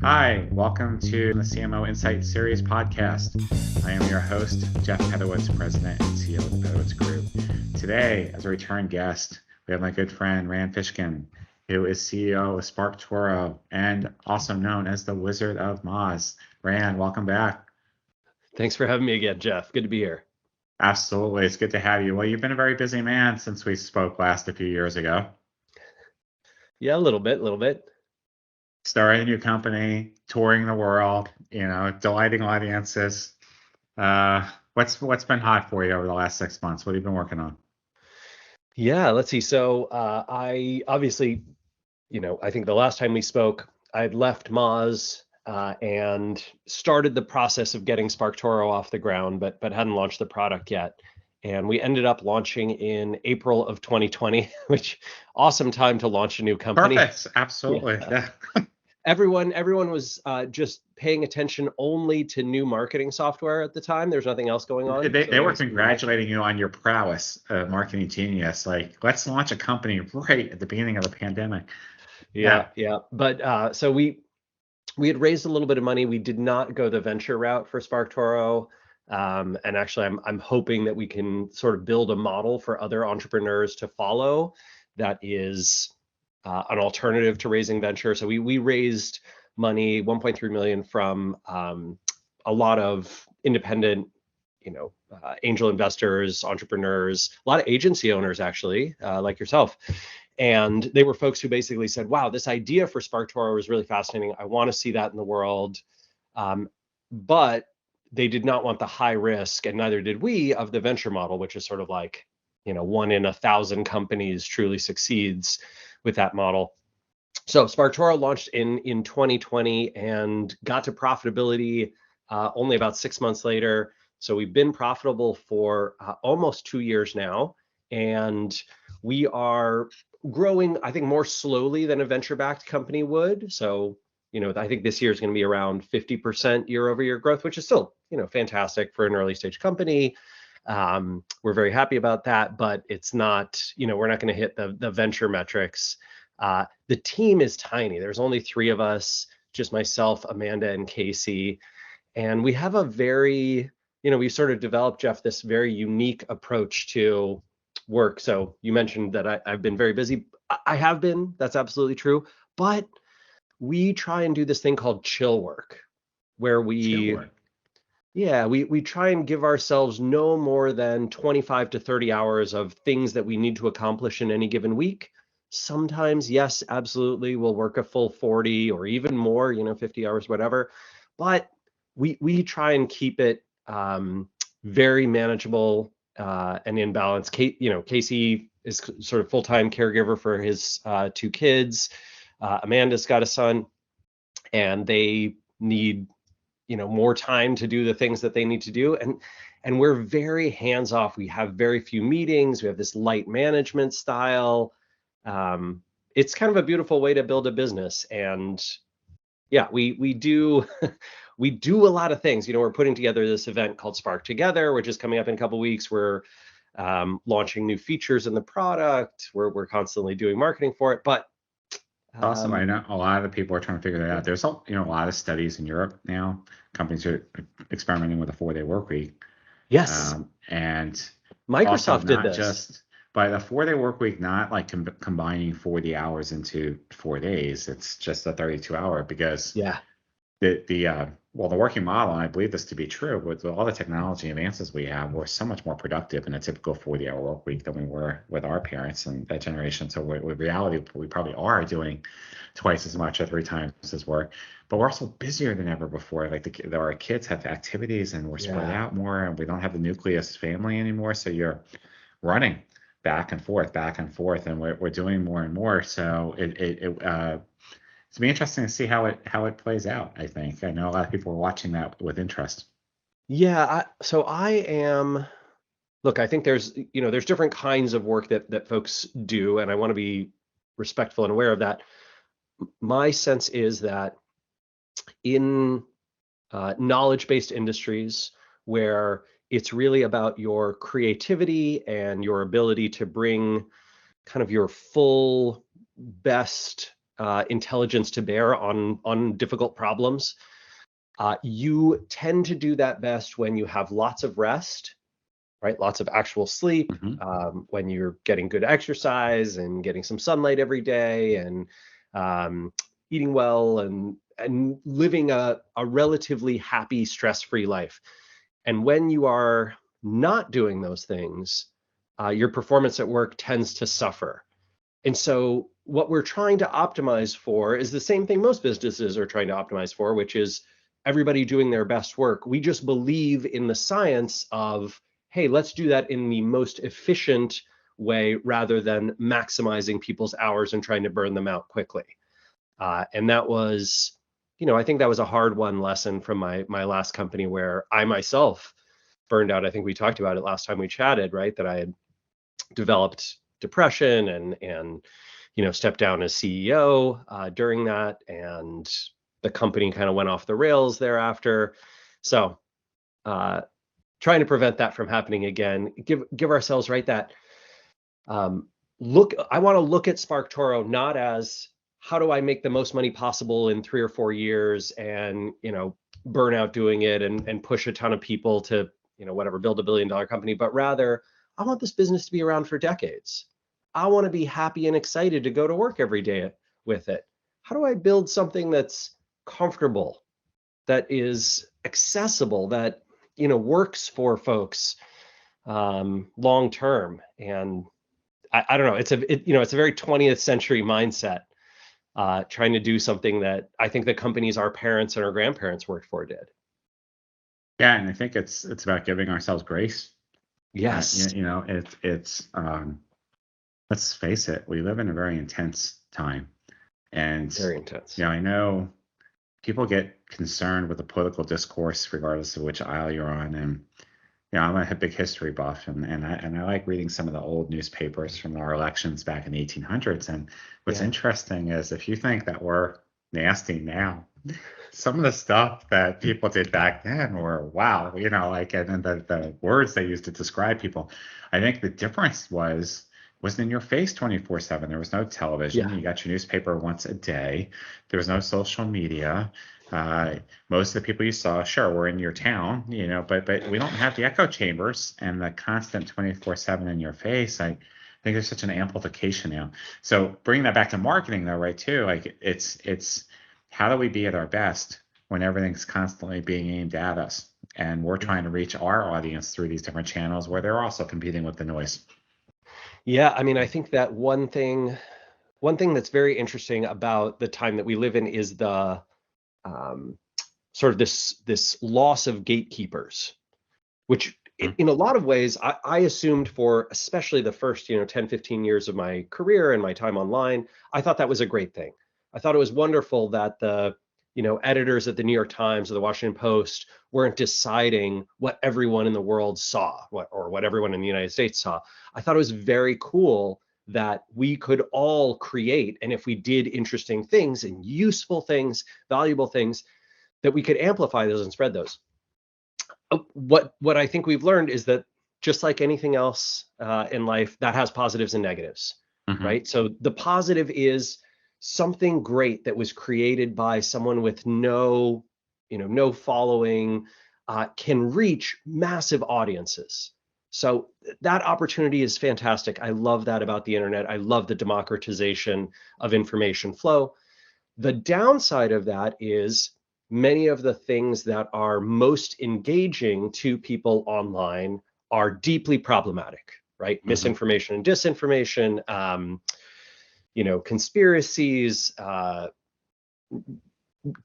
Hi, welcome to the CMO Insights series podcast. I am your host, Jeff Pedowitz, President and CEO of the Pedowitz Group. Today, as a return guest, we have my good friend, Fishkin, who is CEO of SparkToro and also known as the Wizard of Moz. Rand, welcome back. Thanks for having me again, Jeff. Good to be here. Absolutely. It's good to have you. Well, you've been a very busy man since we spoke last a few years ago. Yeah, a little bit. Starting a new company, touring the world, delighting audiences. What's been hot for you over the last 6 months? What have you been working on? Yeah, let's see. So I obviously, I think the last time we spoke, I'd left Moz and started the process of getting SparkToro off the ground, but hadn't launched the product yet. And we ended up launching in April of 2020, which awesome time to launch a new company. Perfect. Absolutely. Yeah. Everyone was just paying attention only to new marketing software at the time. There's nothing else going on. They were congratulating you on your prowess, marketing genius. Like, let's launch a company right at the beginning of the pandemic. Yeah. But so we had raised a little bit of money. We did not go the venture route for SparkToro. And actually, I'm hoping that we can sort of build a model for other entrepreneurs to follow that is an alternative to raising venture. So we raised money, 1.3 million from a lot of independent, angel investors, entrepreneurs, a lot of agency owners actually, like yourself. And they were folks who basically said, wow, this idea for SparkToro is really fascinating. I want to see that in the world. But they did not want the high risk, and neither did we, of the venture model, which is sort of like, 1 in 1,000 companies truly succeeds with that model. So SparkToro launched in 2020 and got to profitability only about 6 months later. So we've been profitable for almost 2 years now, and we are growing, I think, more slowly than a venture-backed company would. So, I think this year is going to be around 50% year-over-year growth, which is still, fantastic for an early stage company. We're very happy about that, but it's not, we're not going to hit the venture metrics. The team is tiny. There's only 3 of us, just myself, Amanda, and Casey. And we have a very, we sort of developed, Jeff, this very unique approach to work. So you mentioned that I've been very busy. I have been, that's absolutely true. But we try and do this thing called chill work, where we try and give ourselves no more than 25 to 30 hours of things that we need to accomplish in any given week. Sometimes, yes, absolutely, we'll work a full 40 or even more, 50 hours, whatever. But we try and keep it very manageable and in balance. Casey is sort of full-time caregiver for his 2 kids. Amanda's got a son, and they need more time to do the things that they need to do. And we're very hands-off. We have very few meetings. We have this light management style. It's kind of a beautiful way to build a business. And yeah, we do we do a lot of things. We're putting together this event called Spark Together, which is coming up in a couple of weeks. We're launching new features in the product. We're constantly doing marketing for it. But awesome. I know a lot of the people are trying to figure that out. There's a lot of studies in Europe now. Companies are experimenting with a 4-day work week. Yes. And Microsoft did this. By the 4-day work week, not like combining 40 hours into 4 days. It's just a 32-hour because the working model, and I believe this to be true, with all the technology advances we have, we're so much more productive in a typical 40-hour work week than we were with our parents and that generation. So with reality, we probably are doing twice as much or 3 times as work, but we're also busier than ever before. Like our kids have activities and we're spread out more, and we don't have the nucleus family anymore. So you're running back and forth, and we're doing more and more. So it's be interesting to see how it plays out. I think I know a lot of people are watching that with interest. Yeah, I think there's different kinds of work that folks do, and I want to be respectful and aware of that. My sense is that in knowledge-based industries where it's really about your creativity and your ability to bring kind of your full best intelligence to bear on difficult problems. You tend to do that best when you have lots of rest, right? Lots of actual sleep, when you're getting good exercise and getting some sunlight every day, and eating well, and living a relatively happy, stress-free life. And when you are not doing those things, your performance at work tends to suffer. And so what we're trying to optimize for is the same thing most businesses are trying to optimize for, which is everybody doing their best work. We just believe in the science of, hey, let's do that in the most efficient way rather than maximizing people's hours and trying to burn them out quickly. And that was, I think that was a hard won lesson from my last company, where I myself burned out. I think we talked about it last time we chatted, right? That I had developed depression and stepped down as CEO during that, and the company kind of went off the rails thereafter. So trying to prevent that from happening again, give ourselves that I want to look at SparkToro not as how do I make the most money possible in 3 or 4 years and burn out doing it and push a ton of people to whatever, build $1 billion company, but rather I want this business to be around for decades. I want to be happy and excited to go to work every day with it. How do I build something that's comfortable, that is accessible, that works for folks long term? And I don't know, it's a very 20th century mindset, trying to do something that I think the companies our parents and our grandparents worked for did. Yeah, and I think it's about giving ourselves grace. Yes. It's let's face it, we live in a very intense time. And very intense. I know people get concerned with the political discourse regardless of which aisle you're on. And I'm a big history buff, and I like reading some of the old newspapers from our elections back in the 1800s. And what's interesting is, if you think that we're nasty now, some of the stuff that people did back then were wow, and then the words they used to describe people. I think the difference wasn't in your face 24/7. There was no television. You got your newspaper once a day. There was no social media. Most of the people you saw, sure, were in your town, but we don't have the echo chambers and the constant 24/7 in your face. I think there's such an amplification now. So bringing that back to marketing, though, right, too, it's how do we be at our best when everything's constantly being aimed at us, and we're trying to reach our audience through these different channels where they're also competing with the noise. Yeah, I mean, I think that one thing that's very interesting about the time that we live in is the sort of this loss of gatekeepers, which in a lot of ways I assumed for especially the first 10, 15 years of my career and my time online. I thought that was a great thing. I thought it was wonderful that the editors at the New York Times or the Washington Post weren't deciding what everyone in the world saw, what everyone in the United States saw. I thought it was very cool that we could all create, and if we did interesting things and useful things, valuable things, that we could amplify those and spread those. What I think we've learned is that just like anything else in life, that has positives and negatives, right? So the positive is something great that was created by someone with no following can reach massive audiences. So that opportunity is fantastic. I love that about the internet. I love the democratization of information flow. The downside of that is many of the things that are most engaging to people online are deeply problematic, right? Misinformation and disinformation, conspiracies,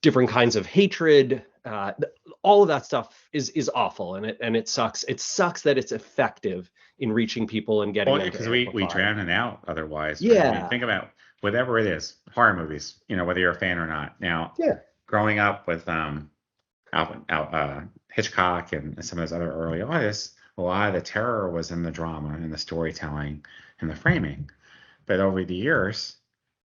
different kinds of hatred, all of that stuff is awful, and it sucks. It sucks that it's effective in reaching people and getting them because we drown it out otherwise. Yeah. Right? I mean, think about whatever it is, horror movies, whether you're a fan or not. Now, growing up with Hitchcock and some of those other early artists, a lot of the terror was in the drama and the storytelling and the framing. But over the years,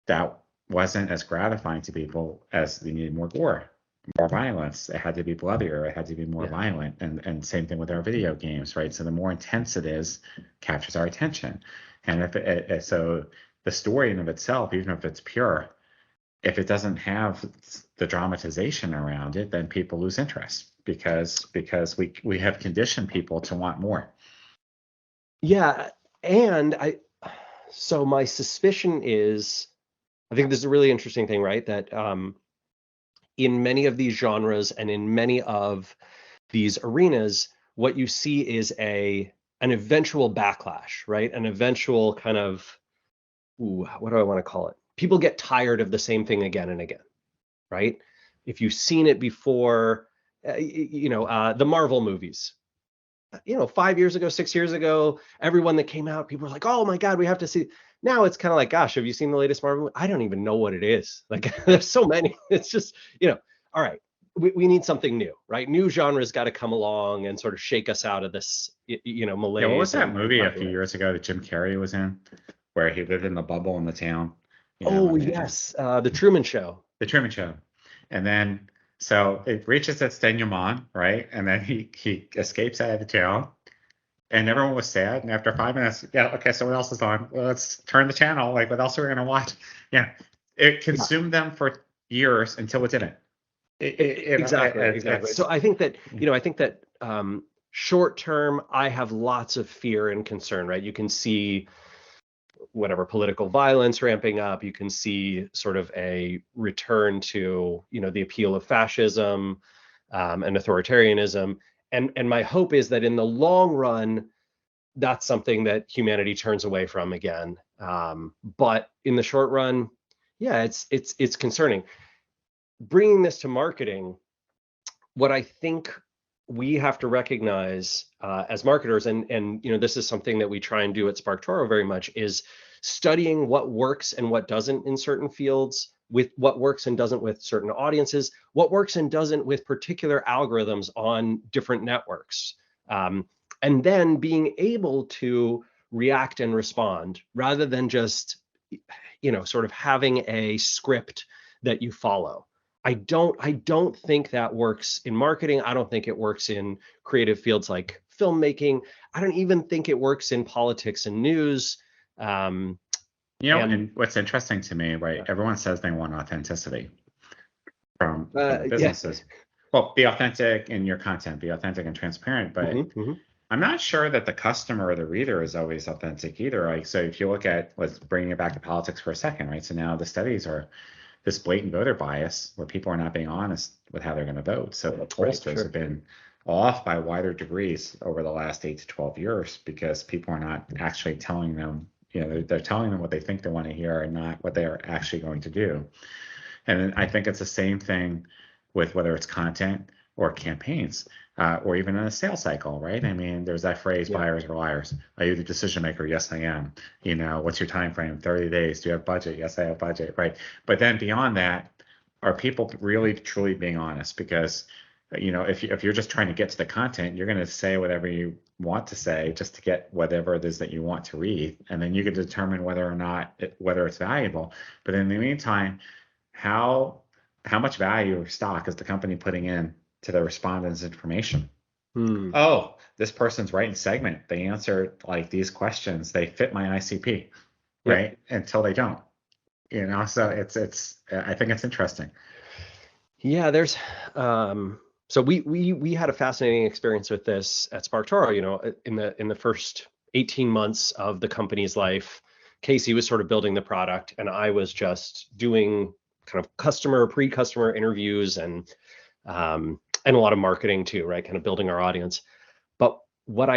that wasn't as gratifying to people as they needed more gore, more violence. It had to be bloodier. It had to be more violent. And same thing with our video games, right? So the more intense it is, captures our attention. And so the story in of itself, even if it's pure, if it doesn't have the dramatization around it, then people lose interest because we have conditioned people to want more. Yeah, and so my suspicion is, I think this is a really interesting thing, right? That in many of these genres and in many of these arenas, what you see is an eventual backlash, right? An eventual kind of, what do I want to call it? People get tired of the same thing again and again, right? If you've seen it before, the Marvel movies, 5 years ago, 6 years ago, everyone that came out, people were like, oh my God, we have to see. Now it's kind of like, gosh, have you seen the latest Marvel movie? I don't even know what it is. Like, there's so many. It's just, all right, we need something new, right? New genres got to come along and sort of shake us out of this, malaise. Yeah, what was that movie a few years ago that Jim Carrey was in, where he lived in the bubble in the town? Yes, The Truman Show. The Truman Show. And then, so it reaches its denouement, right? And then he escapes out of the town, and everyone was sad. And after 5 minutes, yeah, okay, so what else is on? Well, let's turn the channel. Like, what else are we going to watch? Yeah, it consumed them for years until it didn't. Exactly. So I think that, short term, I have lots of fear and concern, right? You can see whatever political violence ramping up. You can see sort of a return to, the appeal of fascism and authoritarianism. And my hope is that in the long run, that's something that humanity turns away from again. But in the short run, yeah, it's concerning. Bringing this to marketing, what I think we have to recognize as marketers, and this is something that we try and do at SparkToro very much, is studying what works and what doesn't in certain fields, with what works and doesn't with certain audiences, what works and doesn't with particular algorithms on different networks, and then being able to react and respond rather than just sort of having a script that you follow. I don't think that works in marketing. I don't think it works in creative fields like filmmaking. I don't even think it works in politics and news. And what's interesting to me, right? Everyone says they want authenticity from the businesses. Yeah. Well, be authentic in your content, be authentic and transparent. But I'm not sure that the customer or the reader is always authentic either. Like, so if you look at, let's bring it back to politics for a second, right? So now the studies are this blatant voter bias where people are not being honest with how they're going to vote. So the pollsters have been off by wider degrees over the last 8 to 12 years because people are not actually telling them, they're telling them what they think they want to hear and not what they are actually going to do. And I think it's the same thing with whether it's content or campaigns. Or even in a sales cycle, right? I mean, there's that phrase, buyers are liars. Are you the decision maker? Yes, I am. What's your time frame? 30 days. Do you have budget? Yes, I have budget, right? But then beyond that, are people really truly being honest? Because, if you're just trying to get to the content, you're going to say whatever you want to say just to get whatever it is that you want to read. And then you can determine whether or not, whether it's valuable. But in the meantime, how much value or stock is the company putting in to the respondents' information? Oh, this person's right in segment. They answered like these questions. They fit my ICP, right? Until they don't. So it's. I think it's interesting. Yeah, there's. So we had a fascinating experience with this at SparkToro. In the first 18 months of the company's life, Casey was sort of building the product, and I was just doing kind of pre-customer interviews and a lot of marketing too, right? Kind of building our audience. But what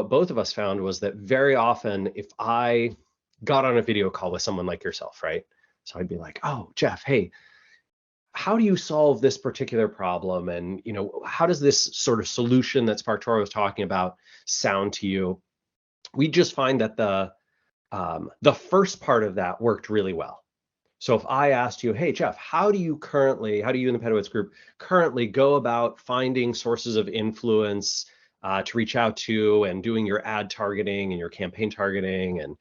both of us found was that very often if I got on a video call with someone like yourself, right? So I'd be like, oh, Jeff, hey, how do you solve this particular problem? And, how does this sort of solution that SparkToro is talking about sound to you? We just find that the first part of that worked really well. So if I asked you, hey, Jeff, how do you in the Pedowitz Group currently go about finding sources of influence to reach out to and doing your ad targeting and your campaign targeting and,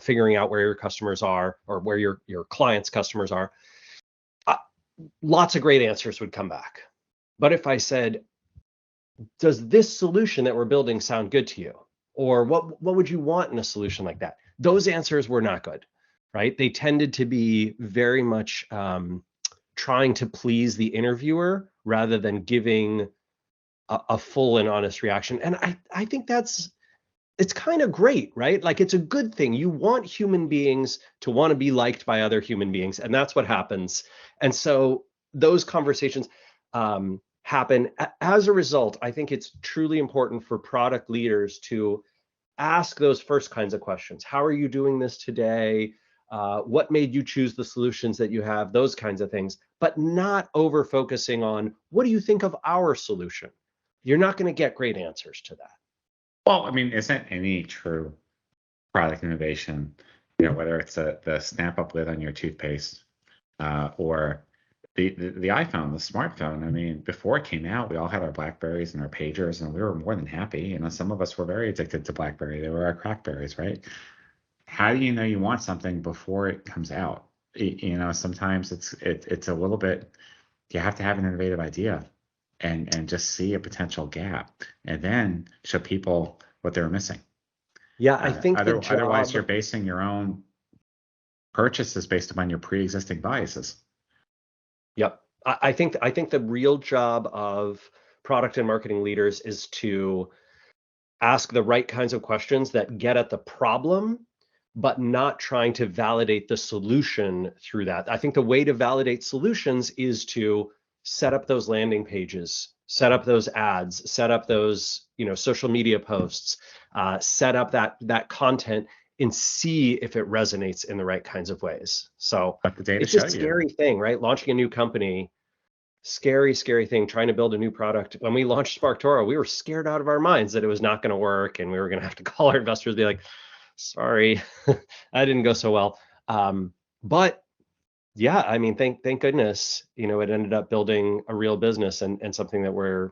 figuring out where your customers are or where your clients' customers are, lots of great answers would come back. But if I said, does this solution that we're building sound good to you? Or what would you want in a solution like that? Those answers were not good. right? They tended to be very much trying to please the interviewer rather than giving a full and honest reaction. And I think it's kind of great, right? Like, it's a good thing. You want human beings to want to be liked by other human beings, and that's what happens. And so those conversations happen. As a result, I think it's truly important for product leaders to ask those first kinds of questions. How are you doing this today? What made you choose the solutions that you have? Those kinds of things, but not over focusing on what do you think of our solution? You're not going to get great answers to that. Well, I mean, isn't any true product innovation, whether it's the snap up lid on your toothpaste or the iPhone, the smartphone. I mean, before it came out, we all had our Blackberries and our pagers, and we were more than happy. Some of us were very addicted to Blackberry. They were our Crackberries, right? How do you know you want something before it comes out? Sometimes it's a little bit. You have to have an innovative idea and just see a potential gap, and then show people what they're missing. Yeah, I think otherwise you're basing your own purchases based upon your pre-existing biases. Yep. I think the real job of product and marketing leaders is to ask the right kinds of questions that get at the problem, but not trying to validate the solution through that. I think the way to validate solutions is to set up those landing pages, set up those ads, set up those, social media posts, set up that content and see if it resonates in the right kinds of ways. So it's a scary thing, right? Launching a new company, scary thing, trying to build a new product. When we launched SparkToro, we were scared out of our minds that it was not going to work. And we were going to have to call our investors and be like, sorry, that didn't go so well. But yeah, I mean, thank goodness, it ended up building a real business and something that we're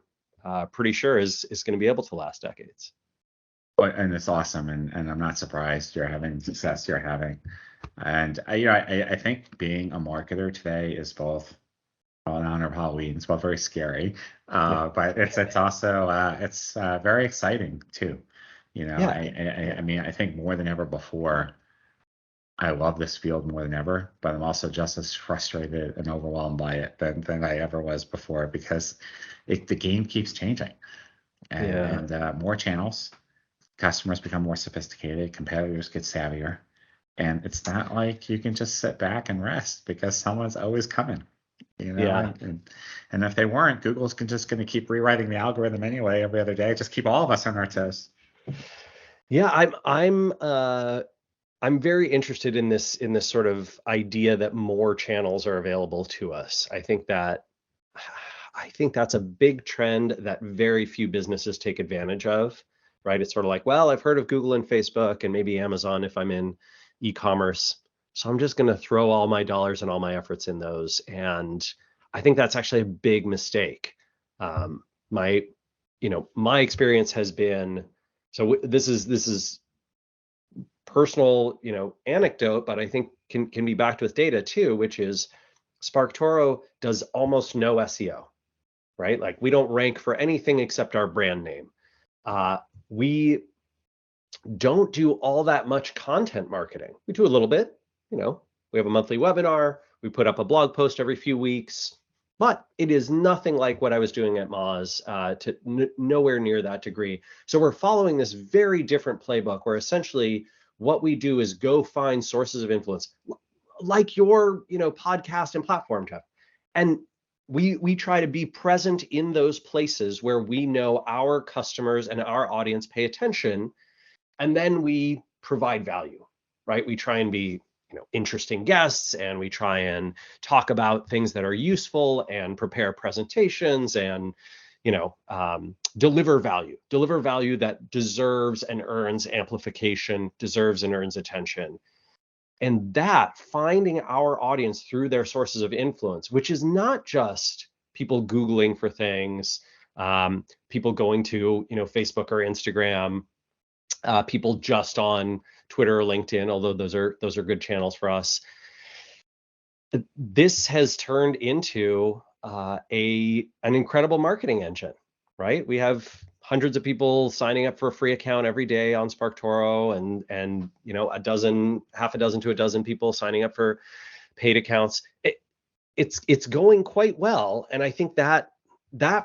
pretty sure is going to be able to last decades. And it's awesome, and I'm not surprised you're having the success you're having. And I think being a marketer today is both in honor of Halloween. It's both very scary, but it's also it's very exciting too. I mean, I think more than ever before, I love this field more than ever, but I'm also just as frustrated and overwhelmed by it than I ever was before, because the game keeps changing, and more channels, customers become more sophisticated, competitors get savvier, and it's not like you can just sit back and rest because someone's always coming. And if they weren't, Google's just going to keep rewriting the algorithm anyway every other day, just keep all of us on our toes. Yeah, I'm very interested in this sort of idea that more channels are available to us. I think that's a big trend that very few businesses take advantage of, right? It's sort of like, well, I've heard of Google and Facebook and maybe Amazon if I'm in e-commerce, so I'm just going to throw all my dollars and all my efforts in those. And I think that's actually a big mistake. My experience has been, so this is personal, anecdote, but I think can be backed with data too, which is SparkToro does almost no SEO, right? Like, we don't rank for anything except our brand name. We don't do all that much content marketing. We do a little bit, we have a monthly webinar, we put up a blog post every few weeks, but it is nothing like what I was doing at Moz, to nowhere near that degree. So we're following this very different playbook where essentially what we do is go find sources of influence, like your, podcast and platform, Jeff. And we try to be present in those places where we know our customers and our audience pay attention, and then we provide value, right? We try and be, interesting guests, and we try and talk about things that are useful and prepare presentations and, deliver value that deserves and earns amplification, deserves and earns attention. And that finding our audience through their sources of influence, which is not just people Googling for things, people going to, Facebook or Instagram, people just on Twitter or LinkedIn, although those are good channels for us. This has turned into an incredible marketing engine, right? We have hundreds of people signing up for a free account every day on SparkToro, and half a dozen to a dozen people signing up for paid accounts. It's going quite well, and I think that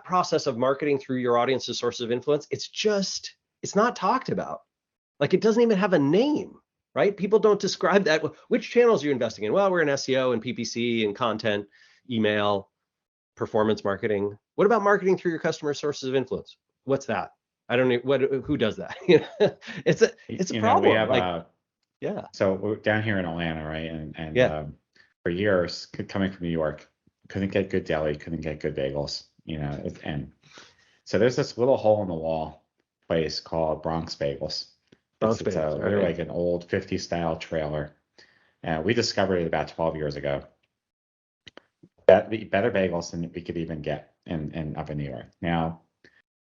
process of marketing through your audience's sources of influence, it's not talked about. Like, it doesn't even have a name, right? People don't describe that. Which channels are you investing in? Well, we're in SEO and PPC and content, email, performance marketing. What about marketing through your customer sources of influence? What's that? I don't know who does that. It's a problem. We have yeah. So we're down here in Atlanta, right? And yeah. For years, coming from New York, couldn't get good deli, couldn't get good bagels, and so there's this little hole in the wall place called Bronx Bagels. It's they're like an old 50s style trailer. And we discovered it about 12 years ago. Better bagels than we could even get in up in New York. Now,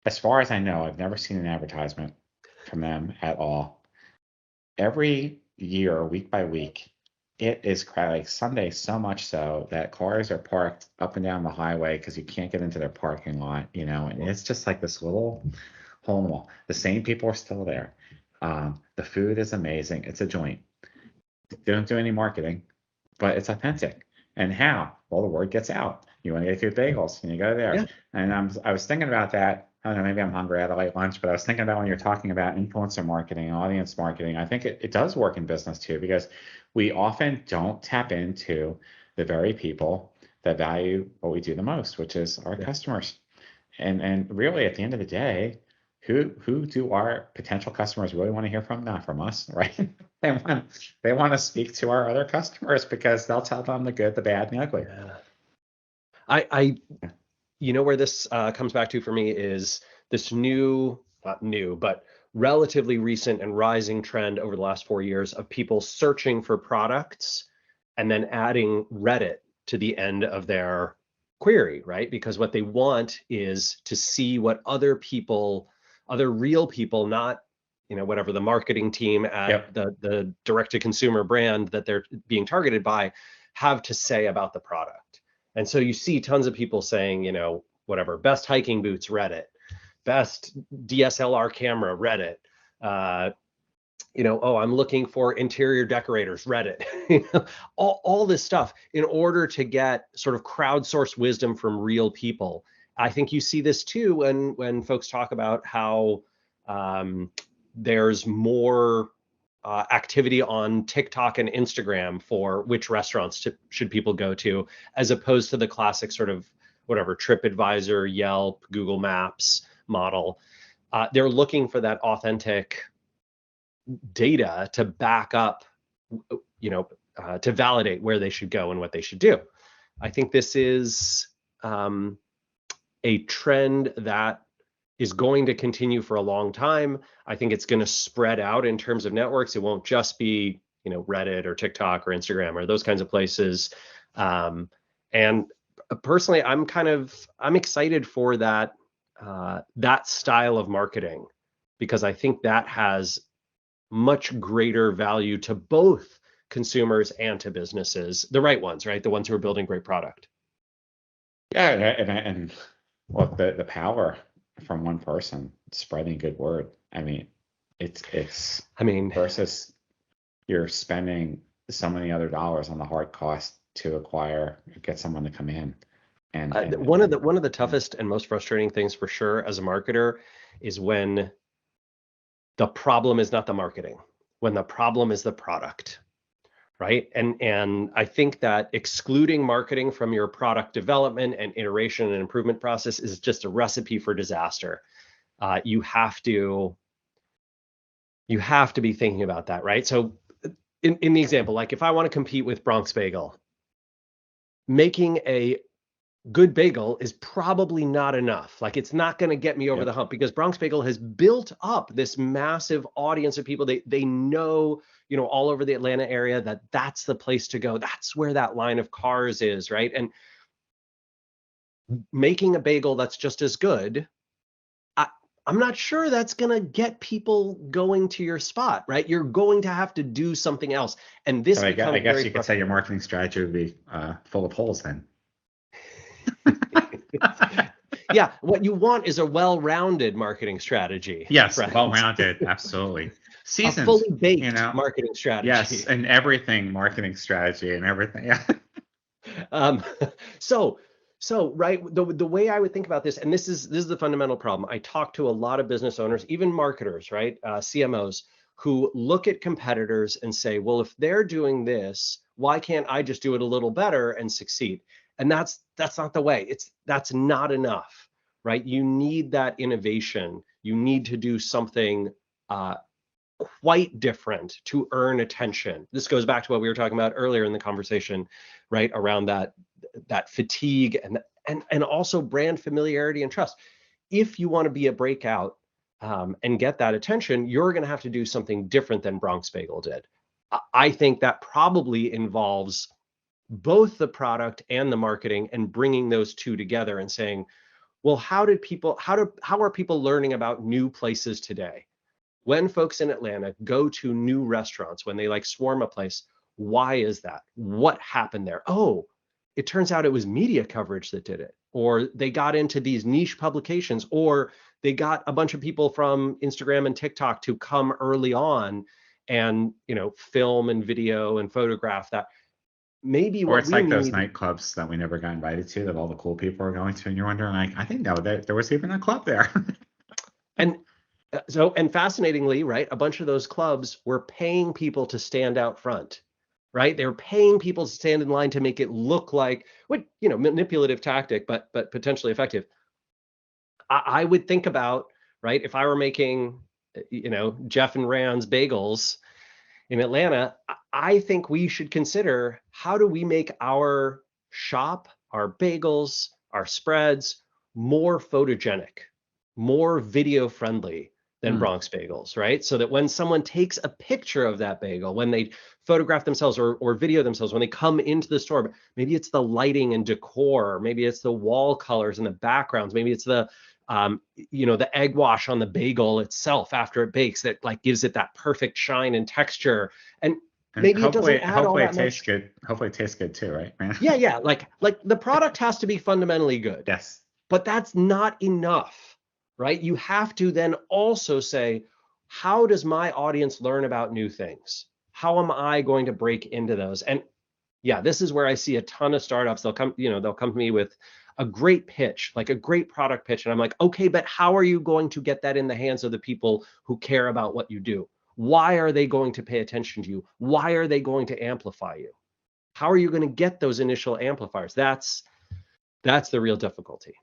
as far as I know, I've never seen an advertisement from them at all. Every year, week by week, it is crowded, like Sunday, so much so that cars are parked up and down the highway because you can't get into their parking lot, and it's just like this little hole in the wall. The same people are still there. The food is amazing. It's a joint. They don't do any marketing, but it's authentic. And how? Well, the word gets out. You want to get good bagels, and you go there. Yeah. And I was thinking about that. I don't know, maybe I'm hungry. I had a late lunch, but I was thinking about when you're talking about influencer marketing, audience marketing, I think it does work in business too, because we often don't tap into the very people that value what we do the most, which is our customers. And really, at the end of the day, who do our potential customers really want to hear from? Not from us, right? They want to speak to our other customers because they'll tell them the good, the bad, and the ugly. Yeah. Where this comes back to for me is this not new, but relatively recent and rising trend over the last 4 years of people searching for products and then adding Reddit to the end of their query, right? Because what they want is to see what other real people, not whatever the marketing team at the direct-to-consumer brand that they're being targeted by, have to say about the product. And so you see tons of people saying, whatever, best hiking boots, Reddit, best DSLR camera, Reddit, I'm looking for interior decorators, Reddit, all this stuff in order to get sort of crowdsourced wisdom from real people. I think you see this too when folks talk about how there's more activity on TikTok and Instagram for which restaurants should people go to, as opposed to the classic sort of whatever TripAdvisor, Yelp, Google Maps model. They're looking for that authentic data to back up, to validate where they should go and what they should do. I think this is a trend that is going to continue for a long time. I think it's going to spread out in terms of networks. It won't just be, Reddit or TikTok or Instagram or those kinds of places. And personally, I'm excited for that style of marketing, because I think that has much greater value to both consumers and to businesses, the right ones, right? The ones who are building great product. Yeah, and well, the power from one person spreading good word. I mean, it's versus you're spending so many other dollars on the hard cost to get someone to come in. And one of the toughest and most frustrating things for sure as a marketer is when the problem is not the marketing, when the problem is the product, right? And I think that excluding marketing from your product development and iteration and improvement process is just a recipe for disaster. You have to be thinking about that, right? So in the example, like if I want to compete with Bronx Bagel, making a good bagel is probably not enough. Like, it's not going to get me over the hump, because Bronx Bagel has built up this massive audience of people. They know, all over the Atlanta area that that's the place to go. That's where that line of cars is, right? And making a bagel that's just as good, I'm not sure that's going to get people going to your spot, right? You're going to have to do something else. And this I guess you could say your marketing strategy would be full of holes then. Yeah, what you want is a well-rounded marketing strategy. Yes, friends. well-rounded, absolutely. Seasoned, A fully baked you know. marketing strategy. Yes, and everything marketing strategy and everything. Yeah. Um, so right, the way I would think about this, and this is the fundamental problem. I talk to a lot of business owners, even marketers, right, CMOs, who look at competitors and say, well, if they're doing this, why can't I just do it a little better and succeed? And that's not the way. That's not enough, right? You need that innovation. You need to do something quite different to earn attention. This goes back to what we were talking about earlier in the conversation, right? Around that fatigue and also brand familiarity and trust. If you want to be a breakout and get that attention, you're going to have to do something different than Bronx Bagel did. I think that probably involves both the product and the marketing and bringing those two together and saying, well, how are people learning about new places today? When folks in Atlanta go to new restaurants, when they like swarm a place, why is that? What happened there? Oh, it turns out it was media coverage that did it, or they got into these niche publications, or they got a bunch of people from Instagram and TikTok to come early on and, film and video and photograph that. Maybe or it's like those nightclubs that we never got invited to that all the cool people are going to, and you're wondering, like, I think no, there was even a club there. And fascinatingly, right, a bunch of those clubs were paying people to stand out front, right? They were paying people to stand in line to make it look like what, manipulative tactic, but potentially effective. I would think about, right, if I were making, Jeff and Rand's bagels in Atlanta, I think we should consider, how do we make our shop, our bagels, our spreads more photogenic, more video friendly than Bronx Bagels, right? So that when someone takes a picture of that bagel, when they photograph themselves or video themselves, when they come into the store, maybe it's the lighting and decor, maybe it's the wall colors and the backgrounds, maybe it's the the egg wash on the bagel itself after it bakes that like gives it that perfect shine and texture. And maybe it doesn't add all that much. Tastes good. Hopefully it tastes good too, right? Yeah. Like the product has to be fundamentally good. Yes. But that's not enough, right? You have to then also say, how does my audience learn about new things? How am I going to break into those? And yeah, this is where I see a ton of startups. They'll come to me with a great pitch, like a great product pitch. And I'm like, okay, but how are you going to get that in the hands of the people who care about what you do? Why are they going to pay attention to you? Why are they going to amplify you? How are you going to get those initial amplifiers? That's the real difficulty.